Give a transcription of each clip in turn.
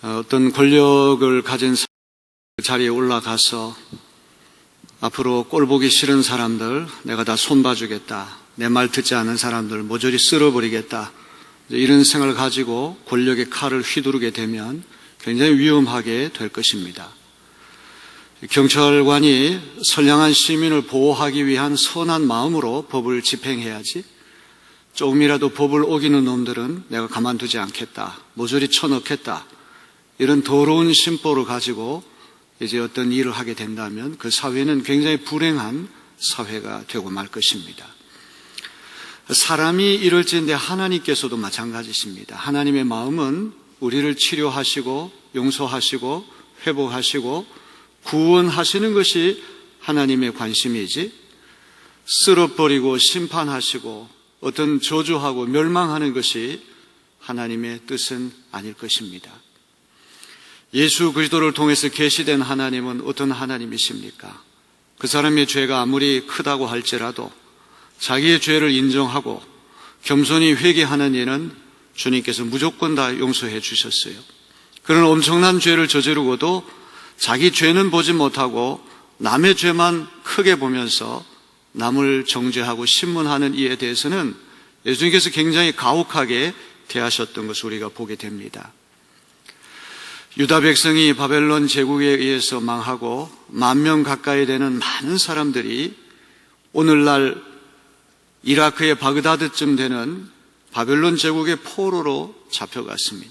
어떤 권력을 가진 자리에 올라가서 앞으로 꼴보기 싫은 사람들 내가 다 손봐주겠다, 내 말 듣지 않는 사람들 모조리 쓸어버리겠다, 이런 생각을 가지고 권력의 칼을 휘두르게 되면 굉장히 위험하게 될 것입니다. 경찰관이 선량한 시민을 보호하기 위한 선한 마음으로 법을 집행해야지, 조금이라도 법을 어기는 놈들은 내가 가만두지 않겠다, 모조리 쳐넣겠다, 이런 더러운 심보를 가지고 이제 어떤 일을 하게 된다면 그 사회는 굉장히 불행한 사회가 되고 말 것입니다. 사람이 이럴지인데 하나님께서도 마찬가지십니다. 하나님의 마음은 우리를 치료하시고 용서하시고 회복하시고 구원하시는 것이 하나님의 관심이지, 쓸어버리고 심판하시고 어떤 저주하고 멸망하는 것이 하나님의 뜻은 아닐 것입니다. 예수 그리스도를 통해서 계시된 하나님은 어떤 하나님이십니까? 그 사람의 죄가 아무리 크다고 할지라도 자기의 죄를 인정하고 겸손히 회개하는 이는 주님께서 무조건 다 용서해 주셨어요. 그런 엄청난 죄를 저지르고도 자기 죄는 보지 못하고 남의 죄만 크게 보면서 남을 정죄하고 신문하는 이에 대해서는 예수님께서 굉장히 가혹하게 대하셨던 것을 우리가 보게 됩니다. 유다 백성이 바벨론 제국에 의해서 망하고 10,000명 가까이 되는 많은 사람들이 오늘날 이라크의 바그다드쯤 되는 바벨론 제국의 포로로 잡혀갔습니다.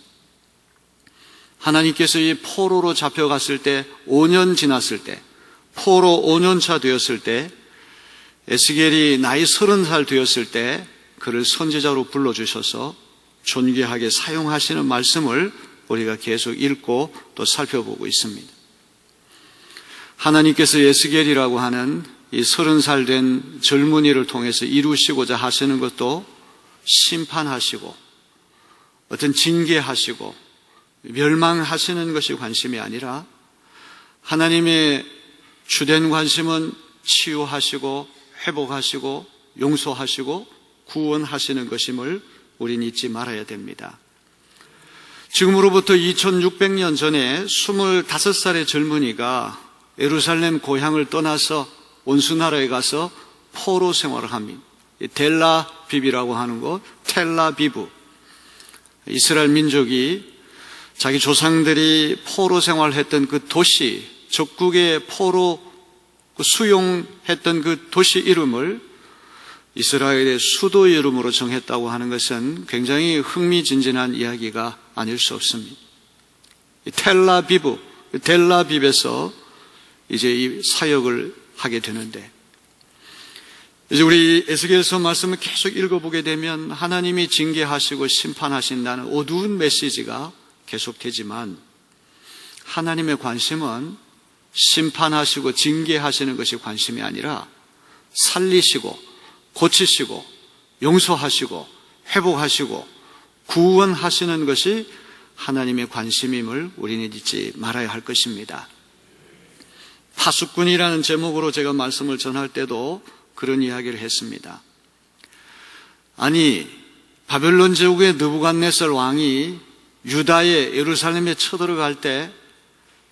하나님께서 이 포로로 잡혀갔을 때 5년 지났을 때, 포로 5년차 되었을 때, 에스겔이 나이 30살 되었을 때 그를 선지자로 불러주셔서 존귀하게 사용하시는 말씀을 우리가 계속 읽고 또 살펴보고 있습니다. 하나님께서 에스겔이라고 하는 이 30살 된 젊은이를 통해서 이루시고자 하시는 것도 심판하시고 어떤 징계하시고 멸망하시는 것이 관심이 아니라 하나님의 주된 관심은 치유하시고 회복하시고 용서하시고 구원하시는 것임을 우리는 잊지 말아야 됩니다. 지금으로부터 2600년 전에 25살의 젊은이가 예루살렘 고향을 떠나서 원수나라에 가서 포로 생활을 합니다. 델라비브라고 하는 곳, 텔라비브. 이스라엘 민족이 자기 조상들이 포로 생활했던 그 도시, 적국의 포로 수용했던 그 도시 이름을 이스라엘의 수도 이름으로 정했다고 하는 것은 굉장히 흥미진진한 이야기가 아닐 수 없습니다. 텔라비브에서 이제 이 사역을 하게 되는데, 이제 우리 에스겔서 말씀을 계속 읽어보게 되면 하나님이 징계하시고 심판하신다는 어두운 메시지가 계속되지만 하나님의 관심은 심판하시고 징계하시는 것이 관심이 아니라 살리시고 고치시고 용서하시고 회복하시고 구원하시는 것이 하나님의 관심임을 우리는 잊지 말아야 할 것입니다. 파수꾼이라는 제목으로 제가 말씀을 전할 때도 그런 이야기를 했습니다. 아니, 바벨론 제국의 느부갓네살 왕이 유다의 예루살렘에 쳐들어갈 때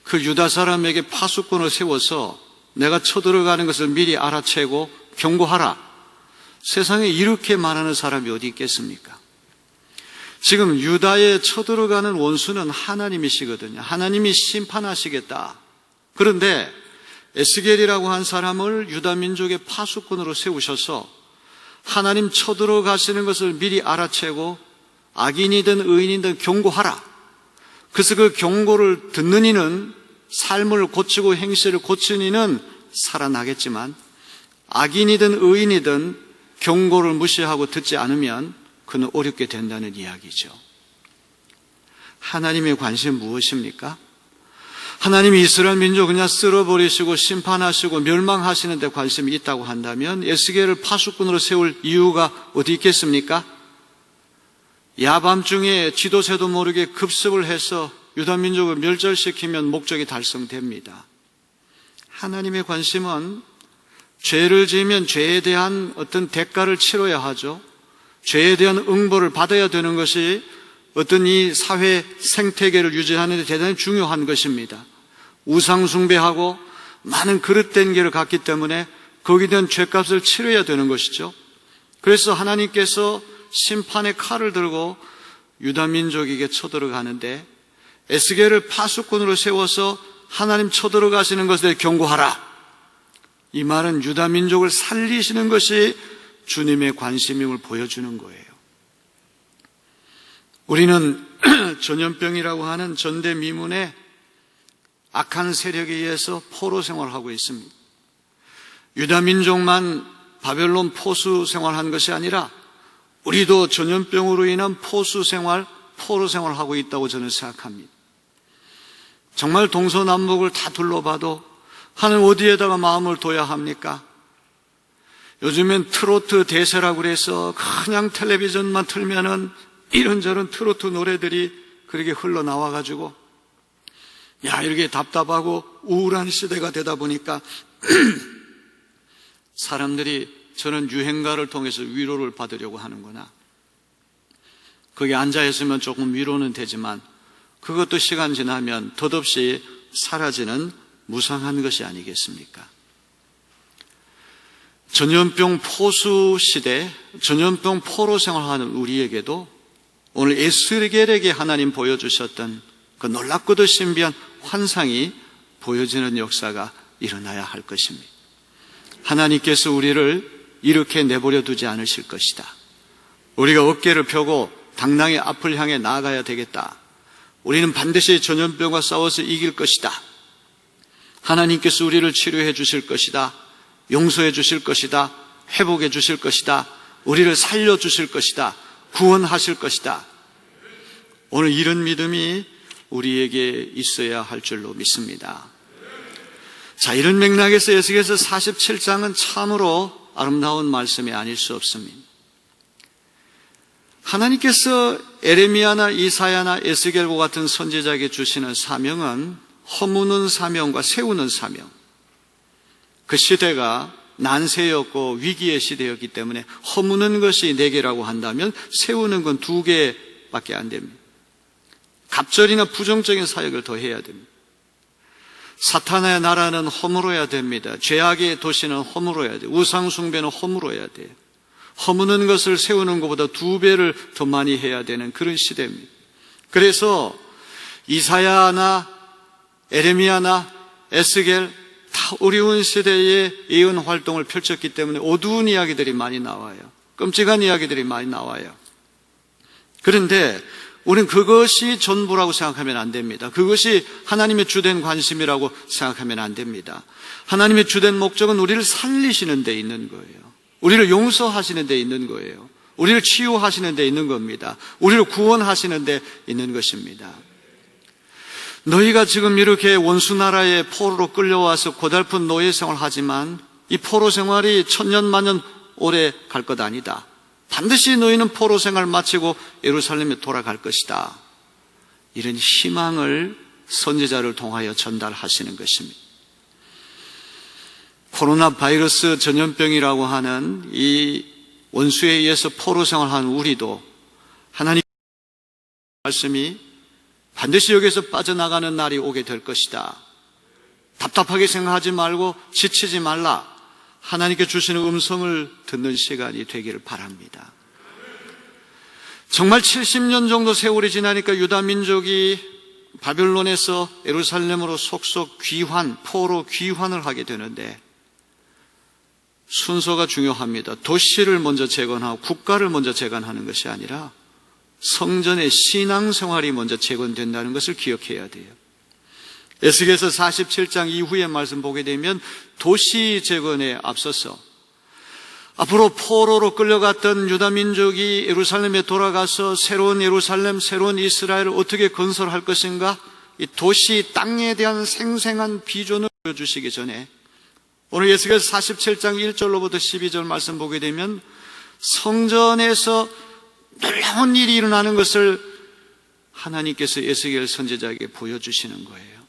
그 유다 사람에게 파수꾼을 세워서 내가 쳐들어가는 것을 미리 알아채고 경고하라. 세상에 이렇게 말하는 사람이 어디 있겠습니까? 지금 유다에 쳐들어가는 원수는 하나님이시거든요. 하나님이 심판하시겠다. 그런데 에스겔이라고 한 사람을 유다 민족의 파수꾼으로 세우셔서 하나님 쳐들어가시는 것을 미리 알아채고 악인이든 의인이든 경고하라. 그래서 그 경고를 듣는 이는 삶을 고치고 행실을 고치는 이는 살아나겠지만 악인이든 의인이든 경고를 무시하고 듣지 않으면 그는 어렵게 된다는 이야기죠. 하나님의 관심은 무엇입니까? 하나님이 이스라엘 민족 그냥 쓸어버리시고 심판하시고 멸망하시는 데 관심이 있다고 한다면 에스겔을 파수꾼으로 세울 이유가 어디 있겠습니까? 야밤중에 지도새도 모르게 급습을 해서 유다 민족을 멸절시키면 목적이 달성됩니다. 하나님의 관심은 죄를 지으면 죄에 대한 어떤 대가를 치러야 하죠. 죄에 대한 응보를 받아야 되는 것이 어떤 이 사회 생태계를 유지하는 데 대단히 중요한 것입니다. 우상 숭배하고 많은 그릇된 길을 갔기 때문에 거기에 대한 죄값을 치러야 되는 것이죠. 그래서 하나님께서 심판의 칼을 들고 유다 민족에게 쳐들어가는데 에스겔을 파수꾼으로 세워서 하나님 쳐들어가시는 것에 경고하라. 이 말은 유다 민족을 살리시는 것이 주님의 관심임을 보여주는 거예요. 우리는 전염병이라고 하는 전대미문의 악한 세력에 의해서 포로 생활하고 있습니다. 유다 민족만 바벨론 포수 생활한 것이 아니라 우리도 전염병으로 인한 포로 생활하고 있다고 저는 생각합니다. 정말 동서남북을 다 둘러봐도 하나님 어디에다가 마음을 둬야 합니까? 요즘엔 트로트 대세라고 그래서 그냥 텔레비전만 틀면은 이런저런 트로트 노래들이 그렇게 흘러나와가지고 이렇게 답답하고 우울한 시대가 되다 보니까 사람들이 저는 유행가를 통해서 위로를 받으려고 하는구나. 거기 앉아있으면 조금 위로는 되지만 그것도 시간 지나면 덧없이 사라지는 무상한 것이 아니겠습니까? 전염병 포수 시대, 전염병 포로 생활하는 우리에게도 오늘 에스겔에게 하나님 보여주셨던 그 놀랍고도 신비한 환상이 보여지는 역사가 일어나야 할 것입니다. 하나님께서 우리를 이렇게 내버려 두지 않으실 것이다. 우리가 어깨를 펴고 당당히 앞을 향해 나아가야 되겠다. 우리는 반드시 전염병과 싸워서 이길 것이다. 하나님께서 우리를 치료해 주실 것이다. 용서해 주실 것이다. 회복해 주실 것이다. 우리를 살려 주실 것이다. 구원하실 것이다. 오늘 이런 믿음이 우리에게 있어야 할 줄로 믿습니다. 자, 이런 맥락에서 에스겔서 47장은 참으로 아름다운 말씀이 아닐 수 없습니다. 하나님께서 에레미야나 이사야나 에스겔과 같은 선지자에게 주시는 사명은 허무는 사명과 세우는 사명. 그 시대가 난세였고 위기의 시대였기 때문에 허무는 것이 4개라고 한다면 세우는 건 2개밖에 안 됩니다. 갑절이나 부정적인 사역을 더 해야 됩니다. 사탄의 나라는 허물어야 됩니다. 죄악의 도시는 허물어야 돼요. 우상숭배는 허물어야 돼요. 허무는 것을 세우는 것보다 2배를 더 많이 해야 되는 그런 시대입니다. 그래서 이사야나 에레미야나 에스겔 다 어려운 시대에 예언 활동을 펼쳤기 때문에 어두운 이야기들이 많이 나와요. 끔찍한 이야기들이 많이 나와요. 그런데 우리는 그것이 전부라고 생각하면 안 됩니다. 그것이 하나님의 주된 관심이라고 생각하면 안 됩니다. 하나님의 주된 목적은 우리를 살리시는 데 있는 거예요. 우리를 용서하시는 데 있는 거예요. 우리를 치유하시는 데 있는 겁니다. 우리를 구원하시는 데 있는 것입니다. 너희가 지금 이렇게 원수나라의 포로로 끌려와서 고달픈 노예 생활을 하지만 이 포로 생활이 천년 만년 오래 갈 것 아니다. 반드시 너희는 포로 생활 마치고 예루살렘에 돌아갈 것이다. 이런 희망을 선지자를 통하여 전달하시는 것입니다. 코로나 바이러스 전염병이라고 하는 이 원수에 의해서 포로 생활하는 우리도 하나님의 말씀이 반드시 여기서 빠져나가는 날이 오게 될 것이다. 답답하게 생각하지 말고 지치지 말라. 하나님께 주시는 음성을 듣는 시간이 되기를 바랍니다. 정말 70년 정도 세월이 지나니까 유다 민족이 바벨론에서 예루살렘으로 속속 포로 귀환을 하게 되는데 순서가 중요합니다. 도시를 먼저 재건하고 국가를 먼저 재건하는 것이 아니라 성전의 신앙생활이 먼저 재건된다는 것을 기억해야 돼요. 에스겔서 47장 이후의 말씀 보게 되면 도시 재건에 앞서서 앞으로 포로로 끌려갔던 유다 민족이 예루살렘에 돌아가서 새로운 예루살렘, 새로운 이스라엘을 어떻게 건설할 것인가, 이 도시 땅에 대한 생생한 비전을 보여주시기 전에 오늘 에스겔서 47장 1절로부터 12절 말씀 보게 되면 성전에서 놀라운 일이 일어나는 것을 하나님께서 에스겔 선지자에게 보여주시는 거예요.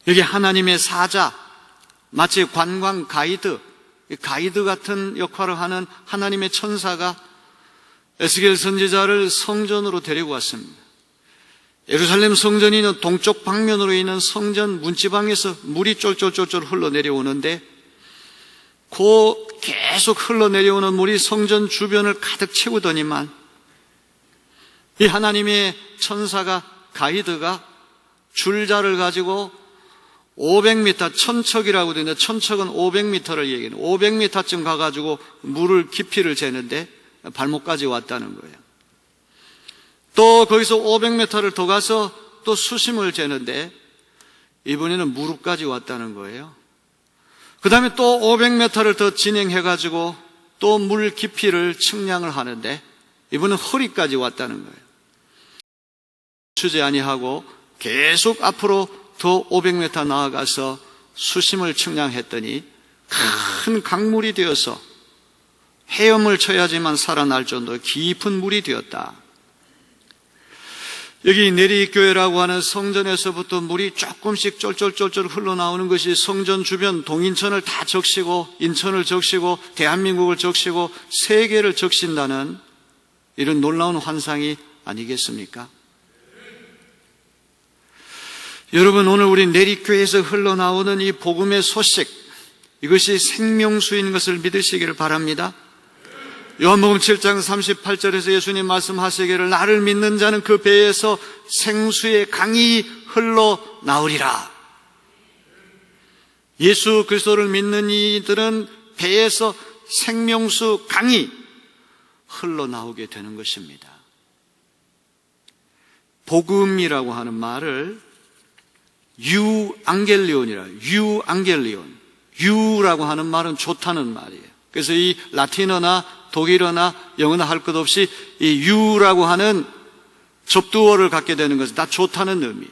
여기 하나님의 사자, 마치 관광 가이드 같은 역할을 하는 하나님의 천사가 에스겔 선지자를 성전으로 데리고 왔습니다. 예루살렘 성전이 있는 동쪽 방면으로 있는 성전 문지방에서 물이 쫄쫄쫄쫄 흘러내려오는데 그 계속 흘러내려오는 물이 성전 주변을 가득 채우더니만 이 하나님의 천사가 가이드가 줄자를 가지고 500m, 천척이라고 되는데 천척은 500m를 얘기해요. 500m쯤 가가지고 물을 깊이를 재는데 발목까지 왔다는 거예요. 또 거기서 500m를 더 가서 또 수심을 재는데 이번에는 무릎까지 왔다는 거예요. 그 다음에 또 500m를 더 진행해가지고 또 물 깊이를 측량을 하는데 이번엔 허리까지 왔다는 거예요. 추지 아니하고 계속 앞으로 더 500m 나아가서 수심을 측량했더니 큰 강물이 되어서 헤엄을 쳐야지만 살아날 정도로 깊은 물이 되었다. 여기 내리교회라고 하는 성전에서부터 물이 조금씩 쫄쫄쫄쫄 흘러나오는 것이 성전 주변 동인천을 다 적시고 인천을 적시고 대한민국을 적시고 세계를 적신다는 이런 놀라운 환상이 아니겠습니까? 여러분, 오늘 우리 내리교회에서 흘러나오는 이 복음의 소식, 이것이 생명수인 것을 믿으시기를 바랍니다. 요한복음 7장 38절에서 예수님 말씀하시기를 나를 믿는 자는 그 배에서 생수의 강이 흘러나오리라. 예수 그리스도를 믿는 이들은 배에서 생명수 강이 흘러나오게 되는 것입니다. 복음이라고 하는 말을 유앙겔리온이라, 유앙겔리온, 유라고 하는 말은 좋다는 말이에요. 그래서 이 라틴어나 독일어나 영어나 할 것 없이 이 유라고 하는 접두어를 갖게 되는 것은 다 좋다는 의미.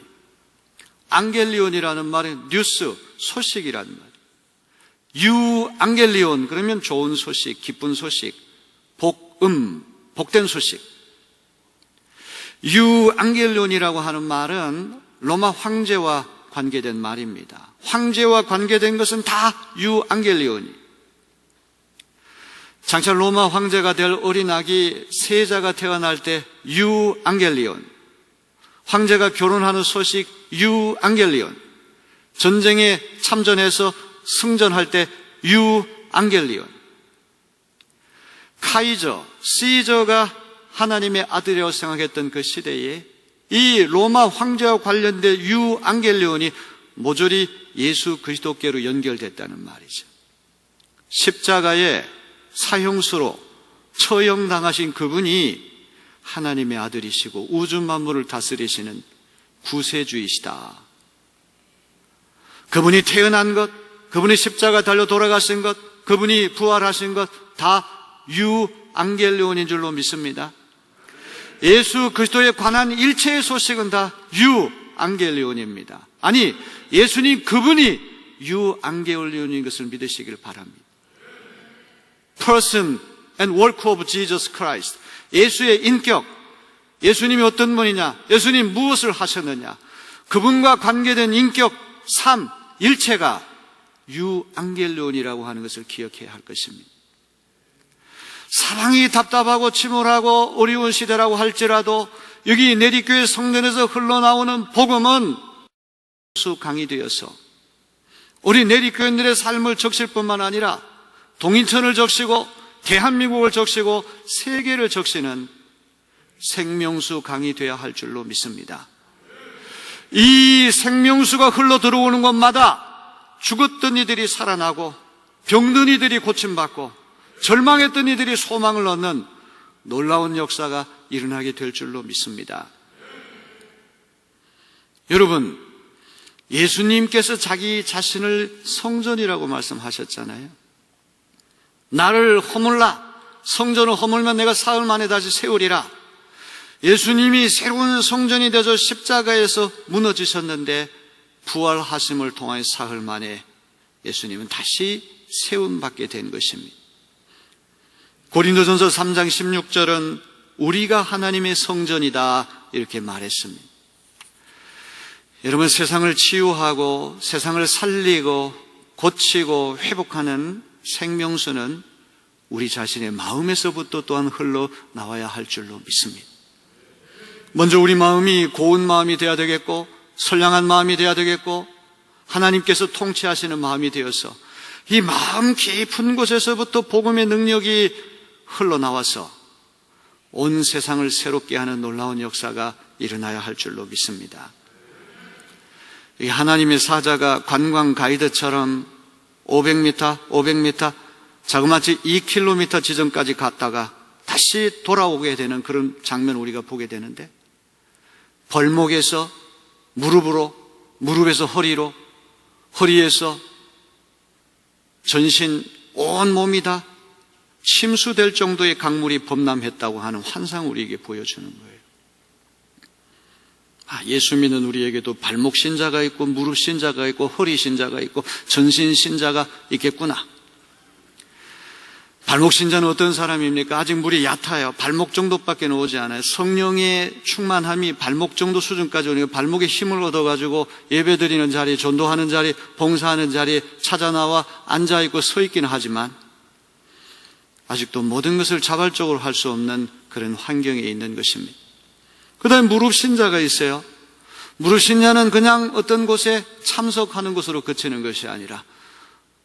앙겔리온이라는 말은 뉴스, 소식이라는 말. 유앙겔리온 그러면 좋은 소식, 기쁜 소식, 복된 소식. 유앙겔리온이라고 하는 말은 로마 황제와 관계된 말입니다. 황제와 관계된 것은 다 유앙겔리온이. 장차 로마 황제가 될 어린 아기 세자가 태어날 때 유앙겔리온, 황제가 결혼하는 소식 유앙겔리온, 전쟁에 참전해서 승전할 때 유앙겔리온, 카이저, 시저가 하나님의 아들이라고 생각했던 그 시대에 이 로마 황제와 관련된 유앙겔리온이 모조리 예수 그리스도께로 연결됐다는 말이죠. 십자가에 사형수로 처형당하신 그분이 하나님의 아들이시고 우주 만물을 다스리시는 구세주이시다. 그분이 태어난 것, 그분이 십자가 달려 돌아가신 것, 그분이 부활하신 것 다 유앙겔리온인 줄로 믿습니다. 예수 그리스도에 관한 일체의 소식은 다 유앙겔리온입니다. 아니, 예수님 그분이 유앙겔리온인 것을 믿으시길 바랍니다. Person and work of Jesus Christ. 예수의 인격, 예수님이 어떤 분이냐, 예수님 무엇을 하셨느냐, 그분과 관계된 인격, 삶, 일체가 유앙겔리온이라고 하는 것을 기억해야 할 것입니다. 사랑이 답답하고 침울하고 어려운 시대라고 할지라도 여기 내리교회 성전에서 흘러나오는 복음은 수 강이 되어서 우리 내리교인들의 삶을 적실 뿐만 아니라 동인천을 적시고 대한민국을 적시고 세계를 적시는 생명수 강이 되어야 할 줄로 믿습니다. 이 생명수가 흘러 들어오는 곳마다 죽었던 이들이 살아나고 병든 이들이 고침받고 절망했던 이들이 소망을 얻는 놀라운 역사가 일어나게 될 줄로 믿습니다. 여러분, 예수님께서 자기 자신을 성전이라고 말씀하셨잖아요. 나를 허물라, 성전을 허물면 내가 사흘 만에 다시 세우리라. 예수님이 새로운 성전이 되어서 십자가에서 무너지셨는데 부활하심을 통해 사흘 만에 예수님은 다시 세움받게 된 것입니다. 고린도전서 3장 16절은 우리가 하나님의 성전이다 이렇게 말했습니다. 여러분, 세상을 치유하고 세상을 살리고 고치고 회복하는 생명수는 우리 자신의 마음에서부터 또한 흘러나와야 할 줄로 믿습니다. 먼저 우리 마음이 고운 마음이 되어야 되겠고, 선량한 마음이 되어야 되겠고, 하나님께서 통치하시는 마음이 되어서 이 마음 깊은 곳에서부터 복음의 능력이 흘러나와서 온 세상을 새롭게 하는 놀라운 역사가 일어나야 할 줄로 믿습니다. 이 하나님의 사자가 관광 가이드처럼 500m, 자그마치 2km 지점까지 갔다가 다시 돌아오게 되는 그런 장면 우리가 보게 되는데, 벌목에서 무릎으로, 무릎에서 허리로, 허리에서 전신 온 몸이 다 침수될 정도의 강물이 범람했다고 하는 환상을 우리에게 보여주는 거예요. 예수 믿는 우리에게도 발목 신자가 있고, 무릎 신자가 있고, 허리 신자가 있고, 전신 신자가 있겠구나. 발목 신자는 어떤 사람입니까? 아직 물이 얕아요. 발목 정도밖에 오지 않아요. 성령의 충만함이 발목 정도 수준까지 오니까 발목에 힘을 얻어가지고 예배드리는 자리, 전도하는 자리, 봉사하는 자리에 찾아 나와 앉아있고 서 있기는 하지만 아직도 모든 것을 자발적으로 할 수 없는 그런 환경에 있는 것입니다. 그 다음에 무릎 신자가 있어요. 무릎 신자는 그냥 어떤 곳에 참석하는 것으로 그치는 것이 아니라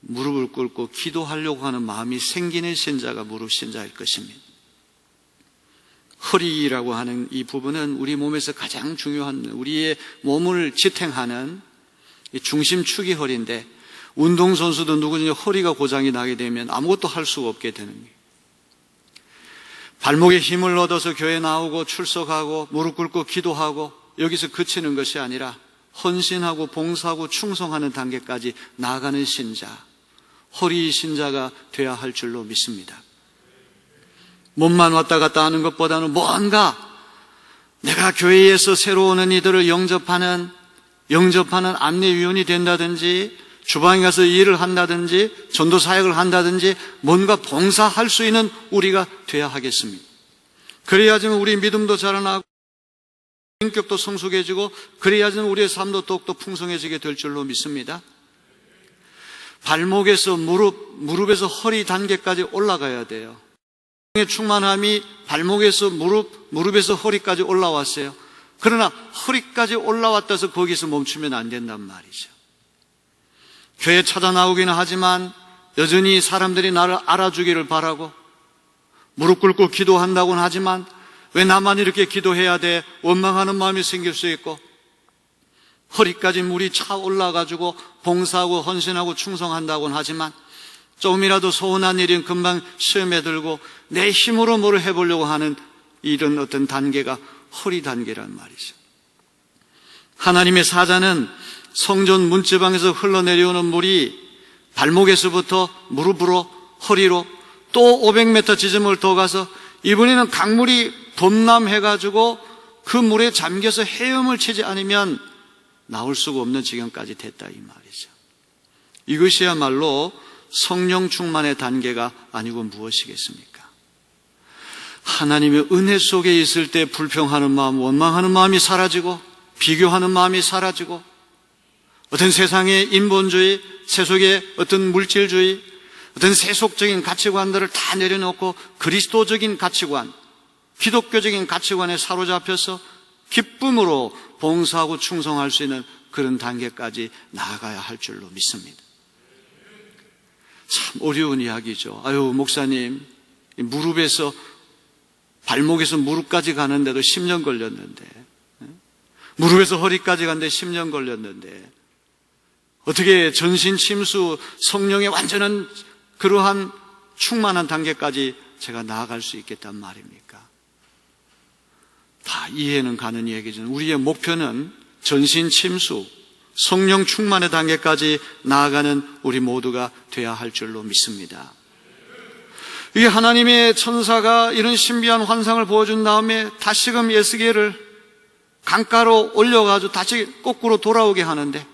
무릎을 꿇고 기도하려고 하는 마음이 생기는 신자가 무릎 신자일 것입니다. 허리라고 하는 이 부분은 우리 몸에서 가장 중요한, 우리의 몸을 지탱하는 중심축이 허리인데, 운동선수도 누구든지 허리가 고장이 나게 되면 아무것도 할 수가 없게 되는 거예요. 발목에 힘을 얻어서 교회 나오고 출석하고 무릎 꿇고 기도하고 여기서 그치는 것이 아니라 헌신하고 봉사하고 충성하는 단계까지 나아가는 신자, 허리 신자가 되어야 할 줄로 믿습니다. 몸만 왔다 갔다 하는 것보다는 뭔가 내가 교회에서 새로 오는 이들을 영접하는 안내위원이 된다든지, 주방에 가서 일을 한다든지, 전도 사역을 한다든지, 뭔가 봉사할 수 있는 우리가 되어야 하겠습니다. 그래야지만 우리 믿음도 자라나고 인격도 성숙해지고, 그래야지만 우리의 삶도 더욱더 풍성해지게 될 줄로 믿습니다. 발목에서 무릎에서 허리 단계까지 올라가야 돼요. 성령의 충만함이 발목에서 무릎에서 허리까지 올라왔어요. 그러나 허리까지 올라왔다 해서 거기서 멈추면 안 된단 말이죠. 교회 찾아 나오기는 하지만 여전히 사람들이 나를 알아주기를 바라고, 무릎 꿇고 기도한다고는 하지만 왜 나만 이렇게 기도해야 돼? 원망하는 마음이 생길 수 있고, 허리까지 물이 차 올라가지고 봉사하고 헌신하고 충성한다고는 하지만 조금이라도 소원한 일은 금방 시험에 들고 내 힘으로 뭘 해보려고 하는 이런 어떤 단계가 허리 단계란 말이죠. 하나님의 사자는 성전 문지방에서 흘러내려오는 물이 발목에서부터 무릎으로, 허리로 또 500m 지점을 더 가서 이번에는 강물이 범람해가지고 그 물에 잠겨서 헤엄을 치지 않으면 나올 수가 없는 지경까지 됐다 이 말이죠. 이것이야말로 성령 충만의 단계가 아니고 무엇이겠습니까? 하나님의 은혜 속에 있을 때 불평하는 마음, 원망하는 마음이 사라지고, 비교하는 마음이 사라지고, 어떤 세상의 인본주의, 세속의 어떤 물질주의, 어떤 세속적인 가치관들을 다 내려놓고 그리스도적인 가치관, 기독교적인 가치관에 사로잡혀서 기쁨으로 봉사하고 충성할 수 있는 그런 단계까지 나아가야 할 줄로 믿습니다. 참 어려운 이야기죠. 목사님, 발목에서 무릎까지 가는데도 10년 걸렸는데, 무릎에서 허리까지 가는데 10년 걸렸는데, 어떻게 전신 침수, 성령의 완전한 그러한 충만한 단계까지 제가 나아갈 수 있겠단 말입니까? 다 이해는 가는 얘기죠. 우리의 목표는 전신 침수, 성령 충만의 단계까지 나아가는 우리 모두가 되어야 할 줄로 믿습니다. 이게 하나님의 천사가 이런 신비한 환상을 보여준 다음에 다시금 에스겔을 강가로 올려가지고 다시 거꾸로 돌아오게 하는데,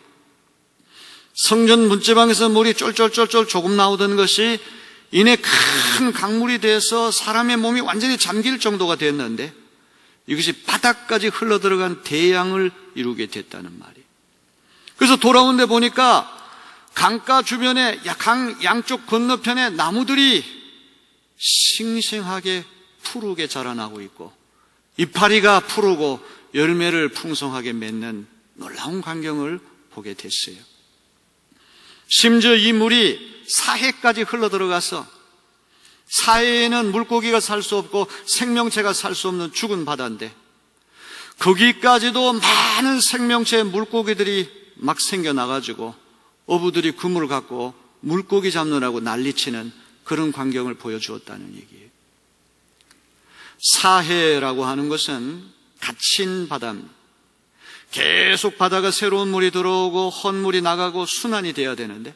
성전 문지방에서 물이 쫄쫄쫄쫄 조금 나오던 것이 이내 큰 강물이 돼서 사람의 몸이 완전히 잠길 정도가 됐는데, 이것이 바닥까지 흘러들어간 대양을 이루게 됐다는 말이에요. 그래서 돌아오는데 보니까 강가 주변에 강 양쪽 건너편에 나무들이 싱싱하게 푸르게 자라나고 있고 이파리가 푸르고 열매를 풍성하게 맺는 놀라운 광경을 보게 됐어요. 심지어 이 물이 사해까지 흘러들어가서 사해에는 물고기가 살 수 없고 생명체가 살 수 없는 죽은 바다인데 거기까지도 많은 생명체의 물고기들이 막 생겨나가지고 어부들이 그물을 갖고 물고기 잡느라고 난리치는 그런 광경을 보여주었다는 얘기예요. 사해라고 하는 것은 닫힌 바다입니다. 계속 바다가 새로운 물이 들어오고 헛물이 나가고 순환이 돼야 되는데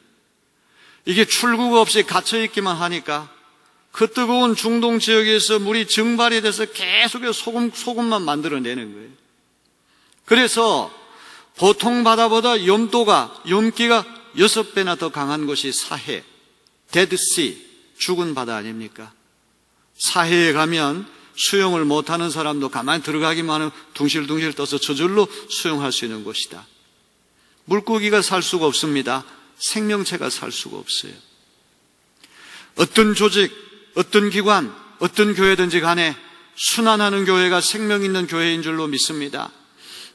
이게 출구가 없이 갇혀있기만 하니까 그 뜨거운 중동 지역에서 물이 증발이 돼서 계속해서 소금만 만들어내는 거예요. 그래서 보통 바다보다 염기가 6배나 더 강한 것이 사해, 데드시, 죽은 바다 아닙니까? 사해에 가면 수영을 못하는 사람도 가만히 들어가기만 하면 둥실둥실 떠서 저절로 수영할 수 있는 곳이다. 물고기가 살 수가 없습니다. 생명체가 살 수가 없어요. 어떤 조직, 어떤 기관, 어떤 교회든지 간에 순환하는 교회가 생명 있는 교회인 줄로 믿습니다.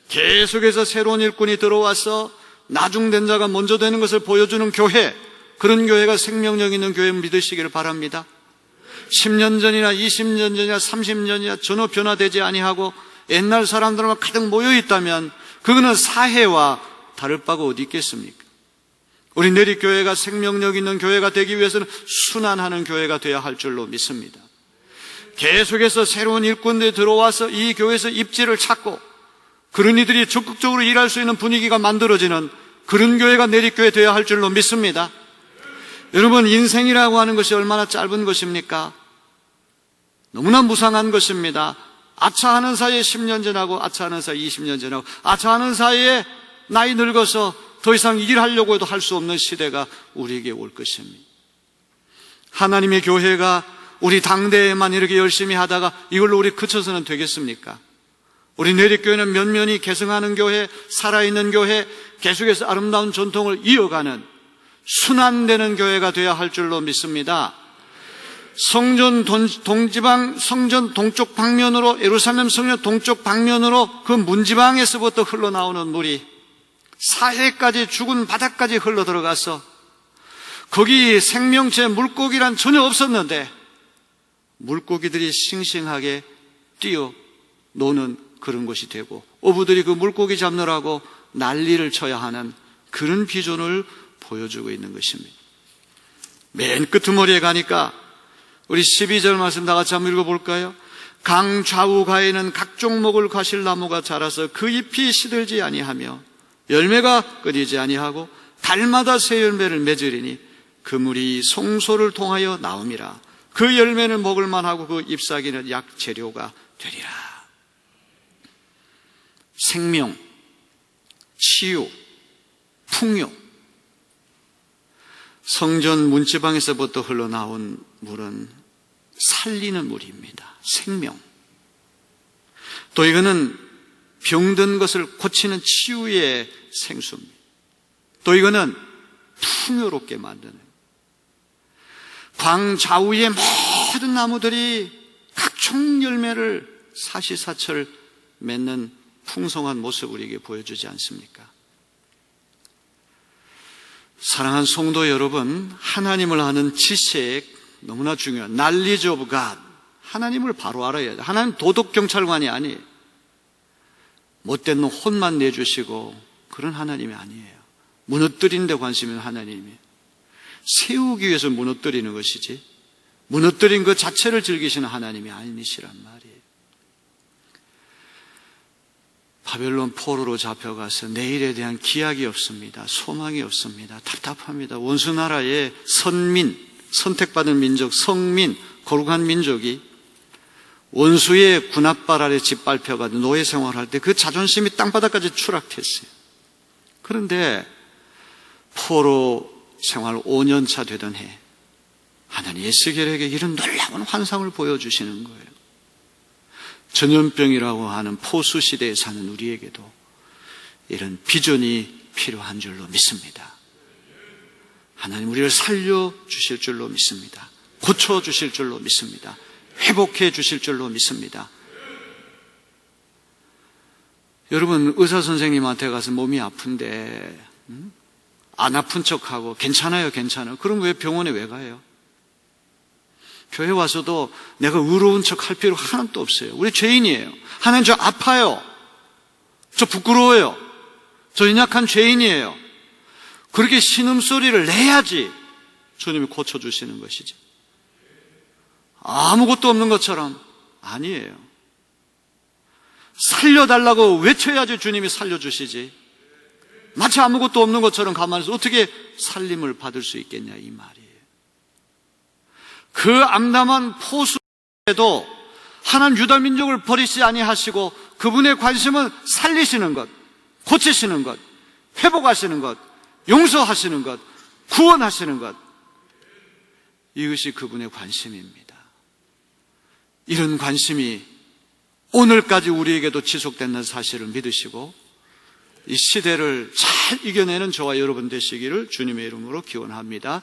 계속해서 새로운 일꾼이 들어와서 나중된 자가 먼저 되는 것을 보여주는 교회, 그런 교회가 생명력 있는 교회 믿으시기를 바랍니다. 10년 전이나 20년 전이나 30년이나 전혀 변화되지 아니하고 옛날 사람들만 가득 모여있다면 그거는 사해와 다를 바가 어디 있겠습니까? 우리 내리교회가 생명력 있는 교회가 되기 위해서는 순환하는 교회가 되어야 할 줄로 믿습니다. 계속해서 새로운 일꾼들이 들어와서 이 교회에서 입지를 찾고 그런 이들이 적극적으로 일할 수 있는 분위기가 만들어지는 그런 교회가 내리교회 되어야 할 줄로 믿습니다. 여러분, 인생이라고 하는 것이 얼마나 짧은 것입니까? 너무나 무상한 것입니다. 아차하는 사이에 10년 지나고 아차하는 사이에 20년 지나고 아차하는 사이에 나이 늙어서 더 이상 일하려고 해도 할 수 없는 시대가 우리에게 올 것입니다. 하나님의 교회가 우리 당대에만 이렇게 열심히 하다가 이걸로 우리 그쳐서는 되겠습니까? 우리 내리교회는 면면이 계승하는 교회, 살아있는 교회, 계속해서 아름다운 전통을 이어가는 순환되는 교회가 되어야 할 줄로 믿습니다. 성전 동쪽 방면으로, 예루살렘 성전 동쪽 방면으로 그 문지방에서부터 흘러나오는 물이 사해까지, 죽은 바다까지 흘러들어가서 거기 생명체 물고기란 전혀 없었는데 물고기들이 싱싱하게 뛰어 노는 그런 것이 되고 어부들이 그 물고기 잡느라고 난리를 쳐야 하는 그런 비전을 보여주고 있는 것입니다. 맨 끄트머리에 가니까 우리 12절 말씀 다 같이 한번 읽어볼까요? 강 좌우가에는 각 종목을 과실 나무가 자라서 그 잎이 시들지 아니하며 열매가 끊이지 아니하고 달마다 새 열매를 맺으리니 그 물이 송소를 통하여 나옴이라. 그 열매는 먹을 만하고 그 잎사귀는 약 재료가 되리라. 생명, 치유, 풍요. 성전 문지방에서부터 흘러나온 물은 살리는 물입니다. 생명. 또 이거는 병든 것을 고치는 치유의 생수입니다. 또 이거는 풍요롭게 만드는, 광 좌우의 모든 나무들이 각종 열매를 사시사철 맺는 풍성한 모습을 우리에게 보여주지 않습니까? 사랑하는 성도 여러분, 하나님을 아는 지식 너무나 중요한 knowledge of God, 하나님을 바로 알아야 돼. 하나님 도덕경찰관이 아니에요. 못된 놈 혼만 내주시고 그런 하나님이 아니에요. 무너뜨리는 데 관심이 있는 하나님이에요. 세우기 위해서 무너뜨리는 것이지 무너뜨린 그 자체를 즐기시는 하나님이 아니시란 말이에요. 바벨론 포로로 잡혀가서 내일에 대한 기약이 없습니다. 소망이 없습니다. 답답합니다. 원수 나라의 선민, 선택받은 민족, 성민, 거룩한 민족이 원수의 군합발 아래 짓밟혀가지고 노예 생활할 때 그 자존심이 땅바닥까지 추락했어요. 그런데 포로 생활 5년차 되던 해 하나님 에스겔에게 이런 놀라운 환상을 보여주시는 거예요. 전염병이라고 하는 포수 시대에 사는 우리에게도 이런 비전이 필요한 줄로 믿습니다. 하나님 우리를 살려주실 줄로 믿습니다. 고쳐주실 줄로 믿습니다. 회복해 주실 줄로 믿습니다. 여러분, 의사 선생님한테 가서 몸이 아픈데 안 아픈 척하고 괜찮아요, 괜찮아요. 그럼 왜 병원에 왜 가요? 교회 와서도 내가 의로운 척 할 필요 하나도 없어요. 우리 죄인이에요. 하나님, 저 아파요. 저 부끄러워요. 저 연약한 죄인이에요. 그렇게 신음소리를 내야지 주님이 고쳐주시는 것이지. 아무것도 없는 것처럼 아니에요. 살려달라고 외쳐야지 주님이 살려주시지. 마치 아무것도 없는 것처럼 가만히 있어 어떻게 살림을 받을 수 있겠냐 이 말이에요. 그 암담한 포수에도 하나님 유다 민족을 버리지 아니하시고 그분의 관심은 살리시는 것, 고치시는 것, 회복하시는 것, 용서하시는 것, 구원하시는 것. 이것이 그분의 관심입니다. 이런 관심이 오늘까지 우리에게도 지속된다는 사실을 믿으시고 이 시대를 잘 이겨내는 저와 여러분 되시기를 주님의 이름으로 기원합니다.